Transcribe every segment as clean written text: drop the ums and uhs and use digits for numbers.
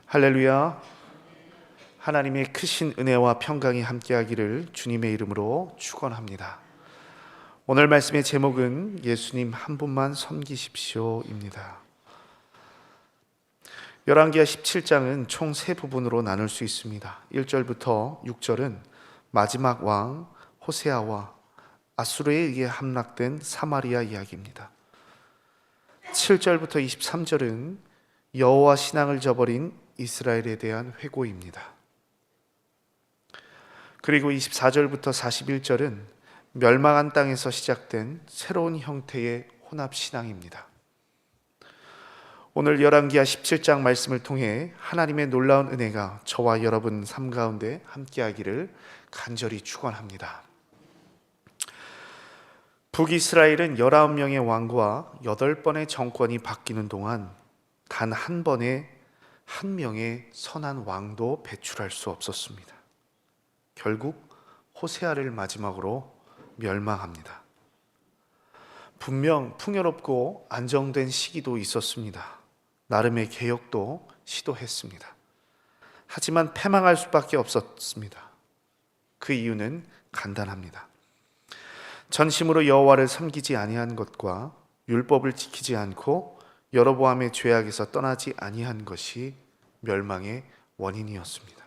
할렐루야. 하나님의 크신 은혜와 평강이 함께하기를 주님의 이름으로 축원합니다. 오늘 말씀의 제목은 예수님 한 분만 섬기십시오입니다. 열왕기하 17장은 총 세 부분으로 나눌 수 있습니다. 1절부터 6절은 마지막 왕 호세아와 아수르에 의해 함락된 사마리아 이야기입니다. 7절부터 23절은 여호와 신앙을 저버린 이스라엘에 대한 회고입니다. 그리고 24절부터 41절은 멸망한 땅에서 시작된 새로운 형태의 혼합신앙입니다. 오늘 열왕기하 17장 말씀을 통해 하나님의 놀라운 은혜가 저와 여러분 삶 가운데 함께하기를 간절히 축원합니다. 북이스라엘은 19명의 왕과 8번의 정권이 바뀌는 동안 단 한 번에 한 명의 선한 왕도 배출할 수 없었습니다. 결국 호세아를 마지막으로 멸망합니다. 분명 풍요롭고 안정된 시기도 있었습니다. 나름의 개혁도 시도했습니다. 하지만 패망할 수밖에 없었습니다. 그 이유는 간단합니다. 전심으로 여호와를 섬기지 아니한 것과 율법을 지키지 않고 여로보암의 죄악에서 떠나지 아니한 것이 멸망의 원인이었습니다.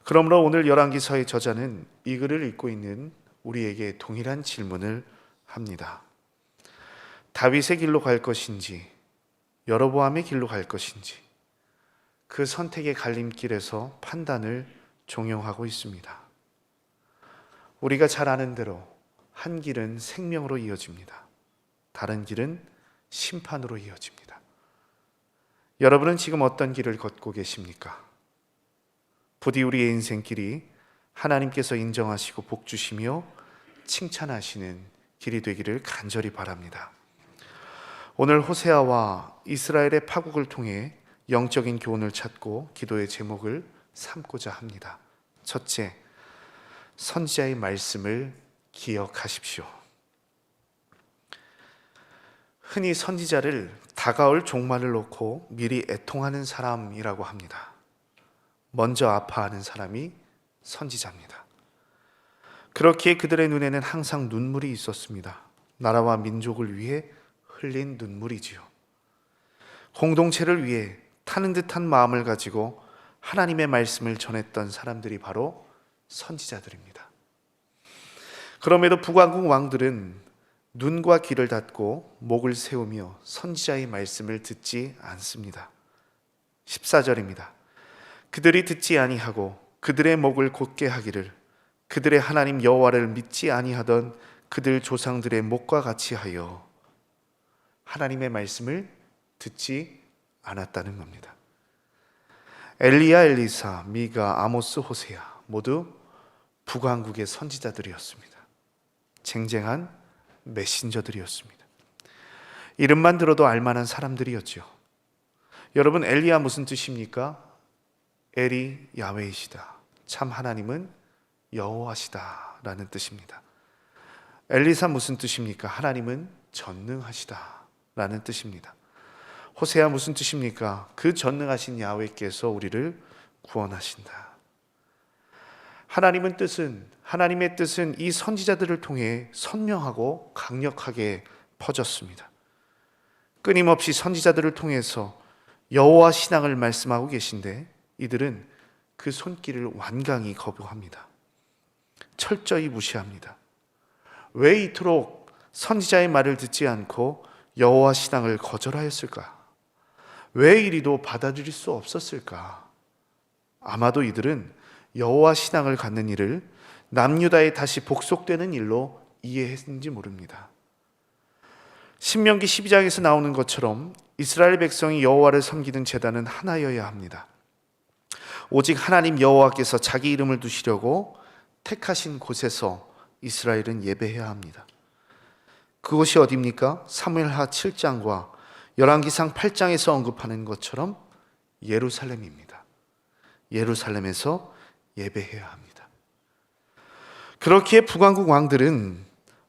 그러므로 오늘 열왕기서의 저자는 이 글을 읽고 있는 우리에게 동일한 질문을 합니다. 다윗의 길로 갈 것인지 여로보암의 길로 갈 것인지 그 선택의 갈림길에서 판단을 종용하고 있습니다. 우리가 잘 아는 대로 한 길은 생명으로 이어집니다. 다른 길은 심판으로 이어집니다. 여러분은 지금 어떤 길을 걷고 계십니까? 부디 우리의 인생길이 하나님께서 인정하시고 복 주시며 칭찬하시는 길이 되기를 간절히 바랍니다. 오늘 호세아와 이스라엘의 파국을 통해 영적인 교훈을 찾고 기도의 제목을 삼고자 합니다. 첫째, 선지자의 말씀을 기억하십시오. 흔히 선지자를 다가올 종말을 놓고 미리 애통하는 사람이라고 합니다. 먼저 아파하는 사람이 선지자입니다. 그렇기에 그들의 눈에는 항상 눈물이 있었습니다. 나라와 민족을 위해 흘린 눈물이지요. 공동체를 위해 타는 듯한 마음을 가지고 하나님의 말씀을 전했던 사람들이 바로 선지자들입니다. 그럼에도 북왕국 왕들은 눈과 귀를 닫고 목을 세우며 선지자의 말씀을 듣지 않습니다. 14절입니다. 그들이 듣지 아니하고 그들의 목을 곧게 하기를 그들의 하나님 여호와를 믿지 아니하던 그들 조상들의 목과 같이 하여 하나님의 말씀을 듣지 않았다는 겁니다. 엘리야, 엘리사, 미가, 아모스, 호세아 모두 북왕국의 선지자들이었습니다. 쟁쟁한 메신저들이었습니다. 이름만 들어도 알만한 사람들이었죠. 여러분, 엘리야 무슨 뜻입니까? 엘이 야훼이시다. 참 하나님은 여호와시다 라는 뜻입니다. 엘리사 무슨 뜻입니까? 하나님은 전능하시다 라는 뜻입니다. 호세아 무슨 뜻입니까? 그 전능하신 야훼께서 우리를 구원하신다. 하나님의 뜻은 이 선지자들을 통해 선명하고 강력하게 퍼졌습니다. 끊임없이 선지자들을 통해서 여호와 신앙을 말씀하고 계신데 이들은 그 손길을 완강히 거부합니다. 철저히 무시합니다. 왜 이토록 선지자의 말을 듣지 않고 여호와 신앙을 거절하였을까? 왜 이리도 받아들일 수 없었을까? 아마도 이들은 여호와 신앙을 갖는 일을 남유다에 다시 복속되는 일로 이해했는지 모릅니다. 신명기 12장에서 나오는 것처럼 이스라엘 백성이 여호와를 섬기는 제단은 하나여야 합니다. 오직 하나님 여호와께서 자기 이름을 두시려고 택하신 곳에서 이스라엘은 예배해야 합니다. 그곳이 어디입니까? 사무엘하 7장과 열왕기상 8장에서 언급하는 것처럼 예루살렘입니다. 예루살렘에서 예배해야 합니다. 그렇기에 북왕국 왕들은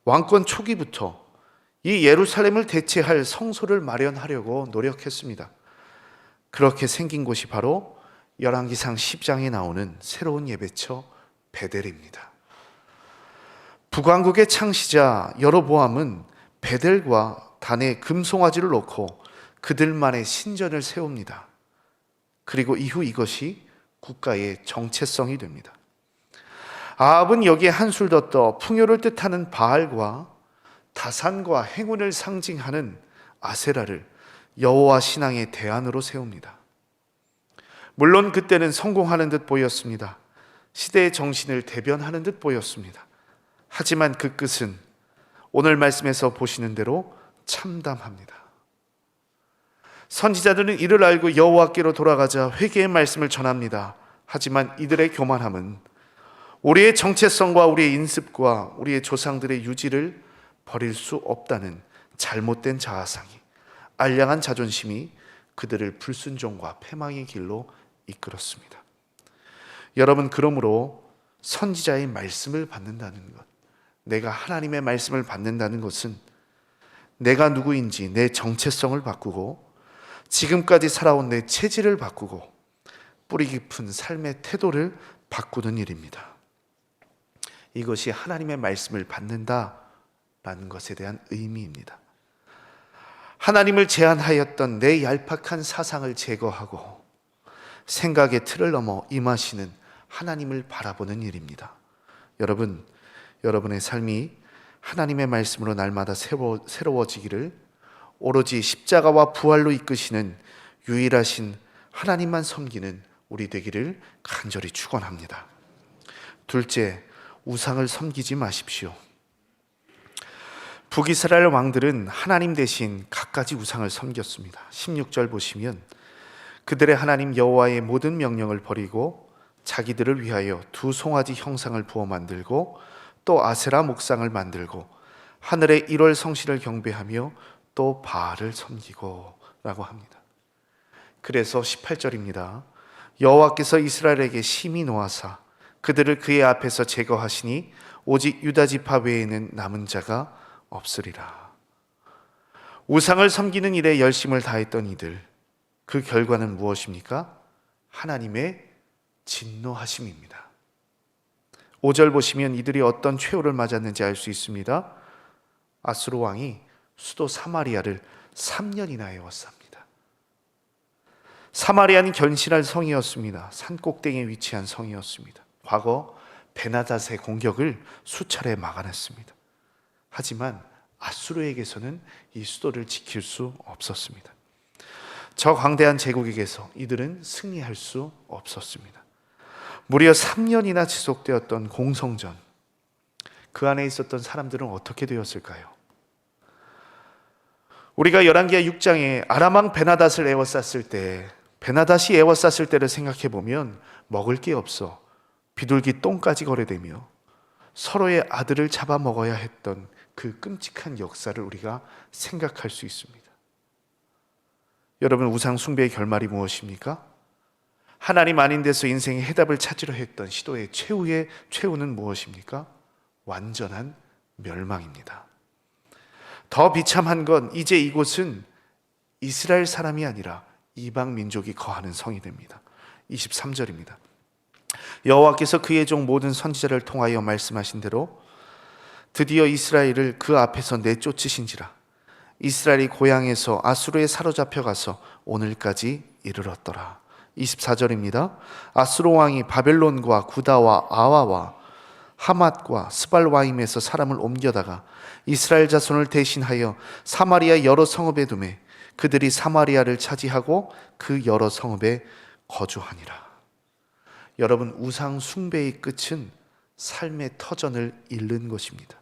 왕권 초기부터 이 예루살렘을 대체할 성소를 마련하려고 노력했습니다. 그렇게 생긴 곳이 바로 열왕기상 10장에 나오는 새로운 예배처 베델입니다. 북왕국의 창시자 여로보암은 베델과 단에 금송아지를 놓고 그들만의 신전을 세웁니다. 그리고 이후 이것이 국가의 정체성이 됩니다. 아합은 여기에 한술 더 떠 풍요를 뜻하는 바알과 다산과 행운을 상징하는 아세라를 여호와 신앙의 대안으로 세웁니다. 물론 그때는 성공하는 듯 보였습니다. 시대의 정신을 대변하는 듯 보였습니다. 하지만 그 끝은 오늘 말씀에서 보시는 대로 참담합니다. 선지자들은 이를 알고 여호와께로 돌아가자 회개의 말씀을 전합니다. 하지만 이들의 교만함은 우리의 정체성과 우리의 인습과 우리의 조상들의 유지를 버릴 수 없다는 잘못된 자아상이, 알량한 자존심이 그들을 불순종과 패망의 길로 이끌었습니다. 여러분, 그러므로 선지자의 말씀을 받는다는 것, 내가 하나님의 말씀을 받는다는 것은 내가 누구인지 내 정체성을 바꾸고 지금까지 살아온 내 체질을 바꾸고 뿌리 깊은 삶의 태도를 바꾸는 일입니다. 이것이 하나님의 말씀을 받는다라는 것에 대한 의미입니다. 하나님을 제한하였던 내 얄팍한 사상을 제거하고 생각의 틀을 넘어 임하시는 하나님을 바라보는 일입니다. 여러분, 여러분의 삶이 하나님의 말씀으로 날마다 새로워지기를 오로지 십자가와 부활로 이끄시는 유일하신 하나님만 섬기는 우리 되기를 간절히 축원합니다. 둘째, 우상을 섬기지 마십시오. 북이스라엘 왕들은 하나님 대신 갖가지 우상을 섬겼습니다. 16절 보시면 그들의 하나님 여호와의 모든 명령을 버리고 자기들을 위하여 두 송아지 형상을 부어 만들고 또 아세라 목상을 만들고 하늘의 1월 성신을 경배하며 또 바알을 섬기고 라고 합니다. 그래서 18절입니다. 여호와께서 이스라엘에게 심히 노하사 그들을 그의 앞에서 제거하시니 오직 유다 지파 외에는 남은 자가 없으리라. 우상을 섬기는 일에 열심을 다했던 이들, 그 결과는 무엇입니까? 하나님의 진노하심입니다. 5절 보시면 이들이 어떤 최후를 맞았는지 알 수 있습니다. 아수르 왕이 수도 사마리아를 3년이나 에워쌉니다. 사마리아는 견실한 성이었습니다. 산 꼭대기에 위치한 성이었습니다. 과거 베나닷의 공격을 수차례 막아냈습니다. 하지만 아수르에게서는 이 수도를 지킬 수 없었습니다. 저 광대한 제국에게서 이들은 승리할 수 없었습니다. 무려 3년이나 지속되었던 공성전, 그 안에 있었던 사람들은 어떻게 되었을까요? 우리가 열왕기하 6장에 아람왕 베나닷을 에워쌌을 때, 베나닷이 에워쌌을 때를 생각해 보면 먹을 게 없어 비둘기 똥까지 거래되며 서로의 아들을 잡아먹어야 했던 그 끔찍한 역사를 우리가 생각할 수 있습니다. 여러분, 우상 숭배의 결말이 무엇입니까? 하나님 아닌 데서 인생의 해답을 찾으려 했던 시도의 최후는 무엇입니까? 완전한 멸망입니다. 더 비참한 건 이제 이곳은 이스라엘 사람이 아니라 이방 민족이 거하는 성이 됩니다. 23절입니다. 여호와께서 그의 종 모든 선지자를 통하여 말씀하신 대로 드디어 이스라엘을 그 앞에서 내쫓으신지라. 이스라엘이 고향에서 아수르에 사로잡혀 가서 오늘까지 이르렀더라. 24절입니다. 아수르 왕이 바벨론과 구다와 아와와 하맛과 스발와임에서 사람을 옮겨다가 이스라엘 자손을 대신하여 사마리아 여러 성읍에 두매 그들이 사마리아를 차지하고 그 여러 성읍에 거주하니라. 여러분, 우상 숭배의 끝은 삶의 터전을 잃는 것입니다.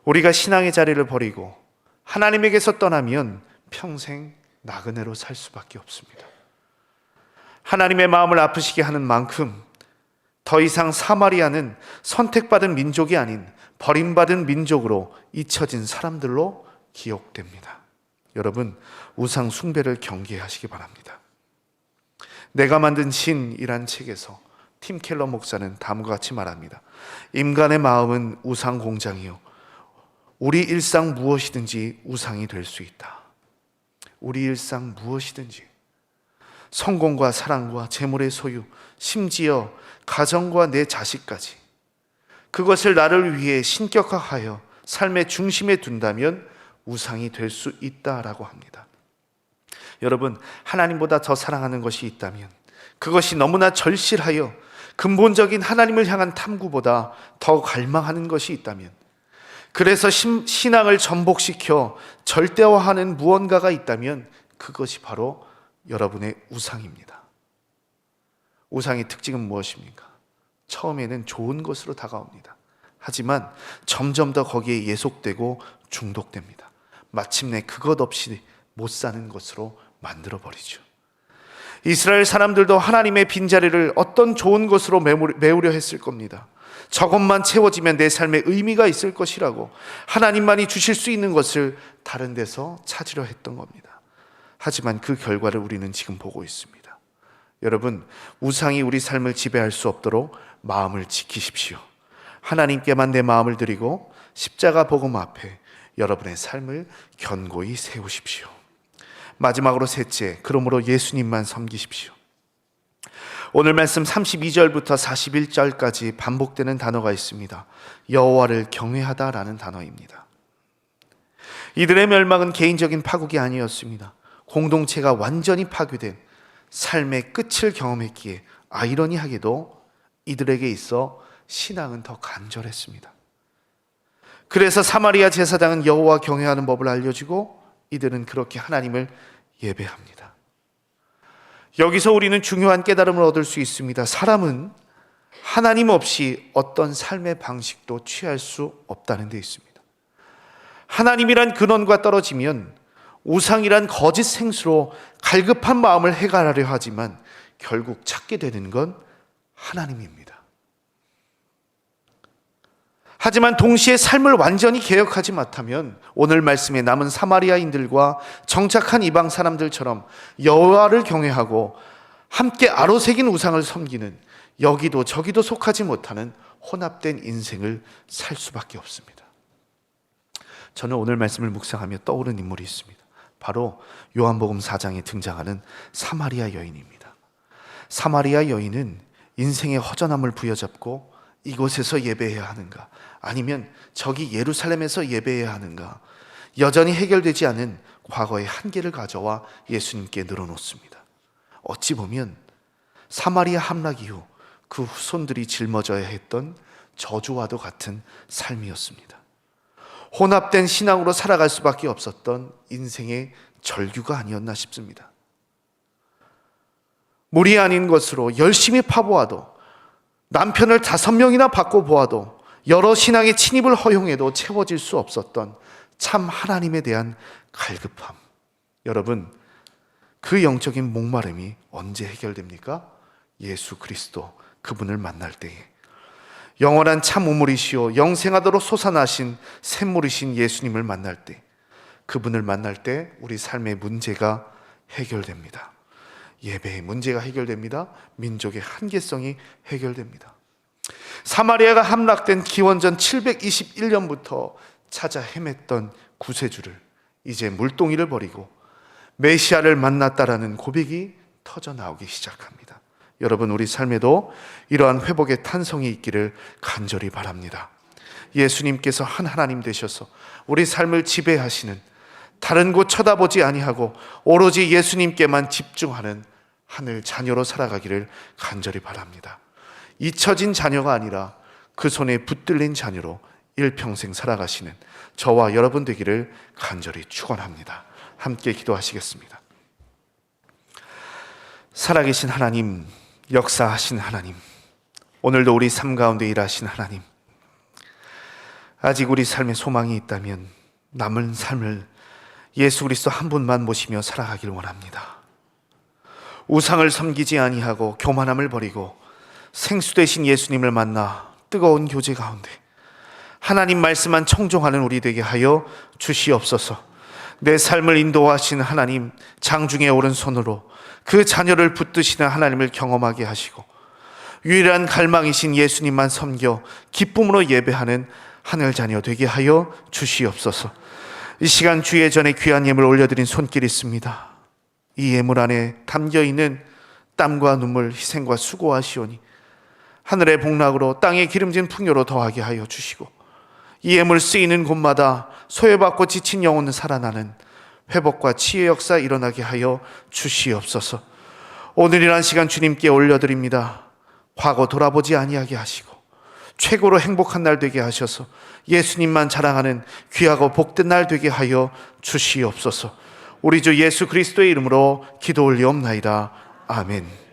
우리가 신앙의 자리를 버리고 하나님에게서 떠나면 평생 나그네로 살 수밖에 없습니다. 하나님의 마음을 아프시게 하는 만큼 더 이상 사마리아는 선택받은 민족이 아닌 버림받은 민족으로 잊혀진 사람들로 기억됩니다. 여러분, 우상 숭배를 경계하시기 바랍니다. 내가 만든 신이란 책에서 팀 켈러 목사는 다음과 같이 말합니다. 인간의 마음은 우상 공장이요, 우리 일상 무엇이든지 우상이 될 수 있다. 우리 일상 무엇이든지 성공과 사랑과 재물의 소유, 심지어 가정과 내 자식까지, 그것을 나를 위해 신격화하여 삶의 중심에 둔다면 우상이 될 수 있다라고 합니다. 여러분, 하나님보다 더 사랑하는 것이 있다면, 그것이 너무나 절실하여 근본적인 하나님을 향한 탐구보다 더 갈망하는 것이 있다면, 그래서 신앙을 전복시켜 절대화하는 무언가가 있다면 그것이 바로 여러분의 우상입니다. 우상의 특징은 무엇입니까? 처음에는 좋은 것으로 다가옵니다. 하지만 점점 더 거기에 예속되고 중독됩니다. 마침내 그것 없이 못 사는 것으로 만들어버리죠. 이스라엘 사람들도 하나님의 빈자리를 어떤 좋은 것으로 메우려 했을 겁니다. 저것만 채워지면 내 삶에 의미가 있을 것이라고 하나님만이 주실 수 있는 것을 다른 데서 찾으려 했던 겁니다. 하지만 그 결과를 우리는 지금 보고 있습니다. 여러분, 우상이 우리 삶을 지배할 수 없도록 마음을 지키십시오. 하나님께만 내 마음을 드리고 십자가 복음 앞에 여러분의 삶을 견고히 세우십시오. 마지막으로 셋째, 그러므로 예수님만 섬기십시오. 오늘 말씀 32절부터 41절까지 반복되는 단어가 있습니다. 여호와를 경외하다라는 단어입니다. 이들의 멸망은 개인적인 파국이 아니었습니다. 공동체가 완전히 파괴된 삶의 끝을 경험했기에 아이러니하게도 이들에게 있어 신앙은 더 간절했습니다. 그래서 사마리아 제사장은 여호와 경외하는 법을 알려주고 이들은 그렇게 하나님을 예배합니다. 여기서 우리는 중요한 깨달음을 얻을 수 있습니다. 사람은 하나님 없이 어떤 삶의 방식도 취할 수 없다는 데 있습니다. 하나님이란 근원과 떨어지면 우상이란 거짓 생수로 갈급한 마음을 해결하려 하지만 결국 찾게 되는 건 하나님입니다. 하지만 동시에 삶을 완전히 개혁하지 못하면 오늘 말씀에 남은 사마리아인들과 정착한 이방 사람들처럼 여호와를 경외하고 함께 아로새긴 우상을 섬기는 여기도 저기도 속하지 못하는 혼합된 인생을 살 수밖에 없습니다. 저는 오늘 말씀을 묵상하며 떠오른 인물이 있습니다. 바로 요한복음 4장에 등장하는 사마리아 여인입니다. 사마리아 여인은 인생의 허전함을 부여잡고 이곳에서 예배해야 하는가, 아니면 저기 예루살렘에서 예배해야 하는가, 여전히 해결되지 않은 과거의 한계를 가져와 예수님께 늘어놓습니다. 어찌 보면 사마리아 함락 이후 그 후손들이 짊어져야 했던 저주와도 같은 삶이었습니다. 혼합된 신앙으로 살아갈 수밖에 없었던 인생의 절규가 아니었나 싶습니다. 물이 아닌 것으로 열심히 파보아도, 남편을 5명이나 바꿔보아도, 여러 신앙의 침입을 허용해도 채워질 수 없었던 참 하나님에 대한 갈급함. 여러분, 그 영적인 목마름이 언제 해결됩니까? 예수 그리스도, 그분을 만날 때에. 영원한 참 우물이시오 영생하도록 솟아나신 샘물이신 예수님을 만날 때, 그분을 만날 때 우리 삶의 문제가 해결됩니다. 예배의 문제가 해결됩니다. 민족의 한계성이 해결됩니다. 사마리아가 함락된 기원전 721년부터 찾아 헤맸던 구세주를 이제 물동이를 버리고 메시아를 만났다라는 고백이 터져 나오기 시작합니다. 여러분, 우리 삶에도 이러한 회복의 탄성이 있기를 간절히 바랍니다. 예수님께서 한 하나님 되셔서 우리 삶을 지배하시는, 다른 곳 쳐다보지 아니하고 오로지 예수님께만 집중하는 하늘 자녀로 살아가기를 간절히 바랍니다. 잊혀진 자녀가 아니라 그 손에 붙들린 자녀로 일평생 살아가시는 저와 여러분 되기를 간절히 축원합니다. 함께 기도하시겠습니다. 살아계신 하나님, 역사하신 하나님, 오늘도 우리 삶 가운데 일하신 하나님, 아직 우리 삶에 소망이 있다면 남은 삶을 예수 그리스도 한 분만 모시며 살아가길 원합니다. 우상을 섬기지 아니하고 교만함을 버리고 생수 되신 예수님을 만나 뜨거운 교제 가운데 하나님 말씀만 청종하는 우리 되게 하여 주시옵소서. 내 삶을 인도하신 하나님, 장중에 오른손으로 그 자녀를 붙드시는 하나님을 경험하게 하시고 유일한 갈망이신 예수님만 섬겨 기쁨으로 예배하는 하늘 자녀 되게 하여 주시옵소서. 이 시간 주의 전에 귀한 예물 올려드린 손길이 있습니다. 이 예물 안에 담겨있는 땀과 눈물, 희생과 수고하시오니 하늘의 복락으로 땅의 기름진 풍요로 더하게 하여 주시고 이 예물 쓰이는 곳마다 소외받고 지친 영혼은 살아나는 회복과 치유의 역사 일어나게 하여 주시옵소서. 오늘이란 시간 주님께 올려드립니다. 과거 돌아보지 아니하게 하시고 최고로 행복한 날 되게 하셔서 예수님만 자랑하는 귀하고 복된 날 되게 하여 주시옵소서. 우리 주 예수 그리스도의 이름으로 기도 올리옵나이다. 아멘.